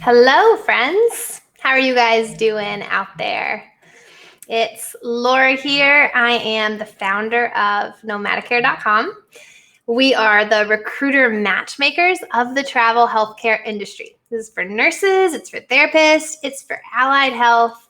Hello, friends. How are you guys doing out there? It's Laura here. I am the founder of nomadicare.com. We are the recruiter matchmakers of the travel healthcare industry. This is for nurses, it's for therapists, it's for allied health,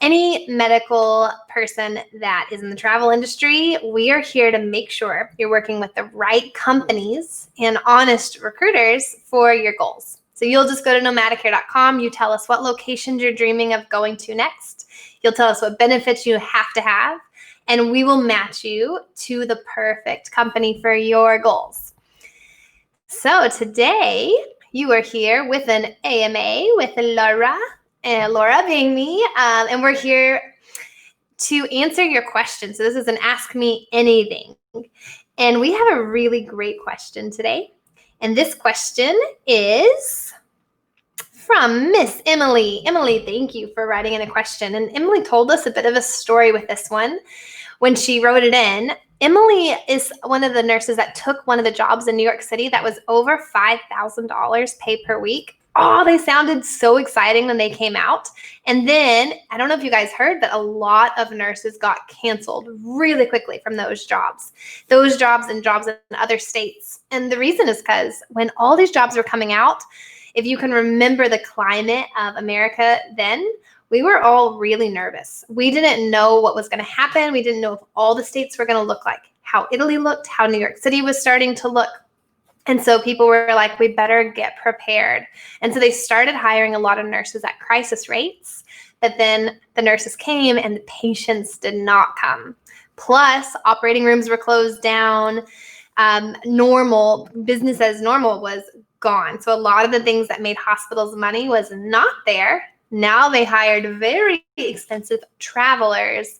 any medical person that is in the travel industry. We are here to make sure you're working with the right companies and honest recruiters for your goals. So you'll just go to nomadicare.com. You tell us what locations you're dreaming of going to next. You'll tell us what benefits you have to have, and we will match you to the perfect company for your goals. So today you are here with an AMA with Laura, Laura being me, and we're here to answer your questions. So this is an Ask Me Anything. And we have a really great question today. And this question is from Miss Emily. Emily, thank you for writing in a question. And Emily told us a bit of a story with this one when she wrote it in. Emily is one of the nurses that took one of the jobs in New York City that was over $5,000 pay per week. Oh, they sounded so exciting when they came out. And then, I don't know if you guys heard that a lot of nurses got canceled really quickly from those jobs and jobs in other states. And the reason is because when all these jobs were coming out, if you can remember the climate of America then, we were all really nervous. We didn't know what was going to happen. We didn't know if all the states were going to look like how Italy looked, how New York City was starting to look. And so people were like, we better get prepared. And so they started hiring a lot of nurses at crisis rates, but then the nurses came and the patients did not come. Plus, operating rooms were closed down. Business as normal was gone. So a lot of the things that made hospitals money was not there. Now they hired very expensive travelers,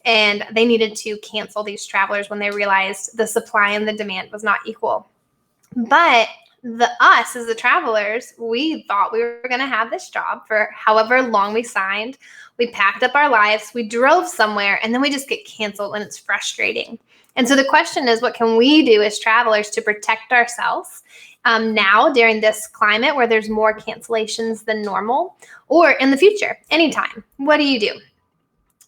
and they needed to cancel these travelers when they realized the supply and the demand was not equal. But us as the travelers, we thought we were going to have this job for however long we signed. We packed up our lives, we drove somewhere, and then we just get canceled, and it's frustrating. And so the question is, what can we do as travelers to protect ourselves now during this climate where there's more cancellations than normal, or in the future, anytime? What do you do?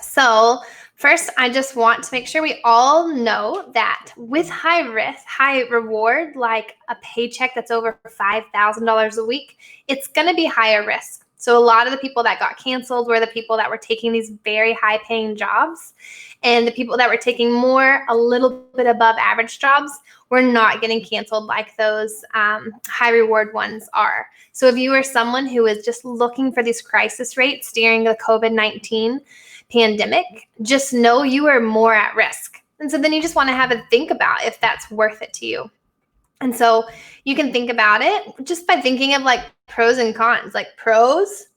So first, I just want to make sure we all know that with high risk, high reward, like a paycheck that's over $5,000 a week, it's going to be higher risk. So a lot of the people that got canceled were the people that were taking these very high paying jobs, and the people that were taking a little bit above average jobs were not getting canceled like those high reward ones are. So if you are someone who is just looking for these crisis rates during the COVID-19 pandemic, just know you are more at risk. And so then you just want to have a think about if that's worth it to you. And so you can think about it just by thinking of like pros and cons. Like pros,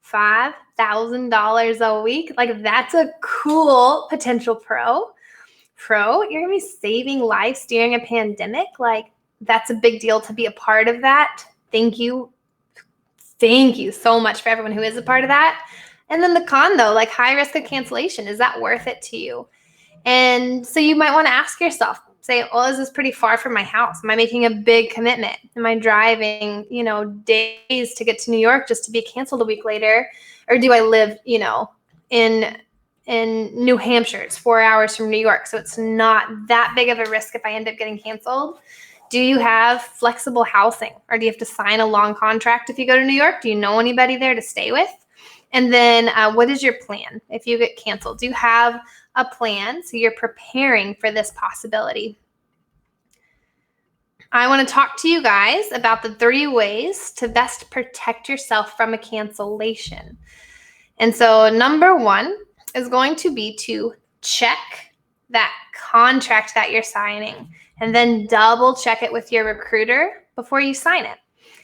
$5,000 a week. Like that's a cool potential pro. You're going to be saving lives during a pandemic. Like that's a big deal to be a part of that. Thank you. Thank you so much for everyone who is a part of that. And then the con though, like high risk of cancellation, is that worth it to you? And so you might want to ask yourself, say, well, is this pretty far from my house? Am I making a big commitment? Am I driving, days to get to New York just to be canceled a week later? Or do I live, in New Hampshire? It's 4 hours from New York. So it's not that big of a risk if I end up getting canceled. Do you have flexible housing? Or do you have to sign a long contract if you go to New York? Do you know anybody there to stay with? And then what is your plan if you get canceled? Do you have a plan so you're preparing for this possibility? I want to talk to you guys about the 3 ways to best protect yourself from a cancellation. And so number 1 is going to be to check that contract that you're signing and then double check it with your recruiter before you sign it.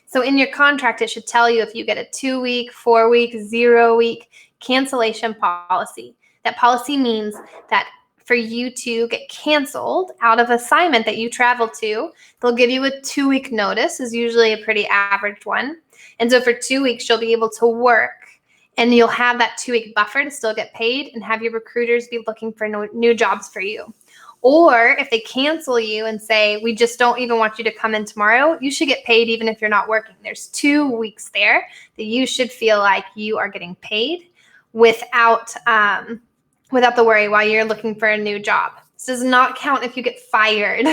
So in your contract, it should tell you if you get a 2-week, 4-week, 0-week cancellation policy. That policy means that for you to get canceled out of assignment that you travel to, they'll give you a 2-week notice, is usually a pretty average one. And so for 2 weeks, you'll be able to work, and you'll have that 2-week buffer to still get paid and have your recruiters be looking for new jobs for you. Or if they cancel you and say, we just don't even want you to come in tomorrow, you should get paid even if you're not working. There's 2 weeks there that you should feel like you are getting paid without the worry while you're looking for a new job. This does not count if you get fired,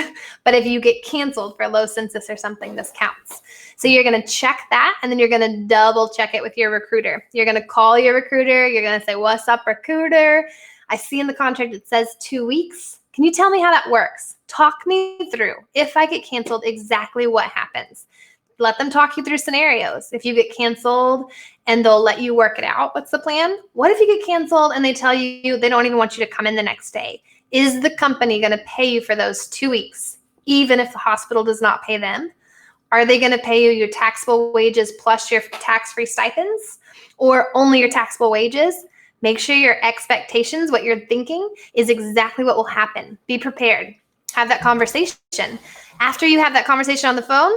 but if you get canceled for low census or something, this counts. So you're going to check that, and then you're going to double check it with your recruiter. You're going to call your recruiter. You're going to say, what's up, recruiter? I see in the contract it says 2 weeks. Can you tell me how that works? Talk me through, if I get canceled, exactly what happens. Let them talk you through scenarios. If you get canceled and they'll let you work it out, what's the plan? What if you get canceled and they tell you they don't even want you to come in the next day? Is the company going to pay you for those 2 weeks, even if the hospital does not pay them? Are they going to pay you your taxable wages plus your tax-free stipends, or only your taxable wages? Make sure your expectations, what you're thinking, is exactly what will happen. Be prepared. Have that conversation. After you have that conversation on the phone,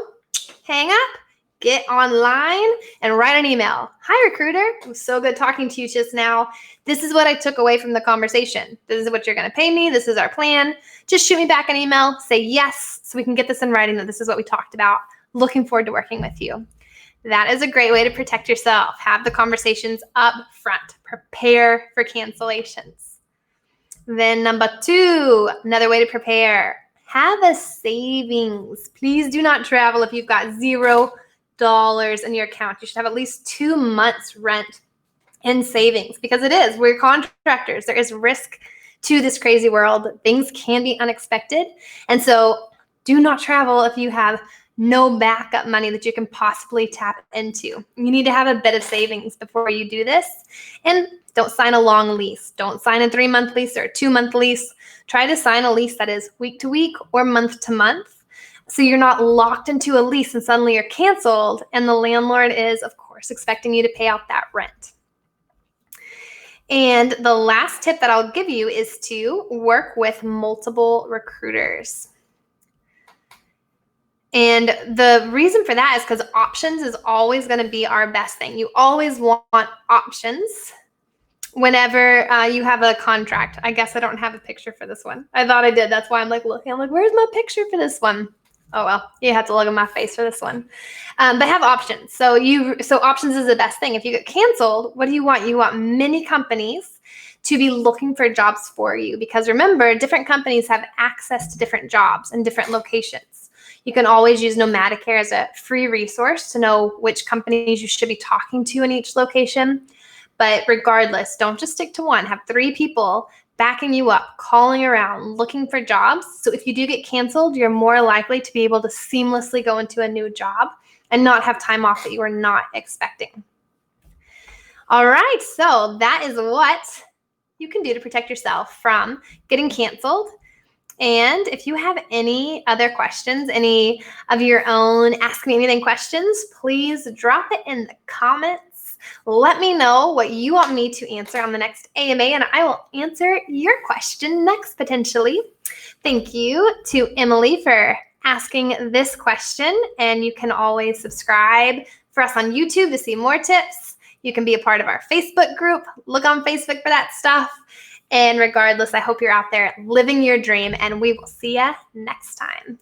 hang up, get online, and write an email. Hi, recruiter. It was so good talking to you just now. This is what I took away from the conversation. This is what you're going to pay me. This is our plan. Just shoot me back an email. Say yes, so we can get this in writing that this is what we talked about. Looking forward to working with you. That is a great way to protect yourself. Have the conversations up front. Prepare for cancellations. Then number 2, another way to prepare. Have a savings. Please do not travel if you've got $0 in your account. You should have at least 2 months rent in savings, because we're contractors. There is risk to this crazy world. Things can be unexpected. And so do not travel if you have no backup money that you can possibly tap into. You need to have a bit of savings before you do this. And don't sign a long lease. Don't sign a 3-month lease or a 2-month lease. Try to sign a lease that is week to week or month to month, so you're not locked into a lease and suddenly you're canceled and the landlord is, of course, expecting you to pay out that rent. And the last tip that I'll give you is to work with multiple recruiters. And the reason for that is because options is always going to be our best thing. You always want options whenever you have a contract. I guess I don't have a picture for this one. I thought I did. That's why I'm like looking. I'm like, where's my picture for this one? Oh, well, you have to look at my face for this one. But have options. So options is the best thing. If you get canceled, what do you want? You want many companies to be looking for jobs for you, because remember, different companies have access to different jobs in different locations. You can always use Nomadicare as a free resource to know which companies you should be talking to in each location. But regardless, don't just stick to one. Have 3 people backing you up, calling around, looking for jobs. So if you do get canceled, you're more likely to be able to seamlessly go into a new job and not have time off that you were not expecting. All right, so that is what you can do to protect yourself from getting canceled. And if you have any other questions, any of your own Ask Me Anything questions, please drop it in the comments. Let me know what you want me to answer on the next AMA, and I will answer your question next, potentially. Thank you to Emily for asking this question, and you can always subscribe for us on YouTube to see more tips. You can be a part of our Facebook group. Look on Facebook for that stuff. And regardless, I hope you're out there living your dream, and we will see you next time.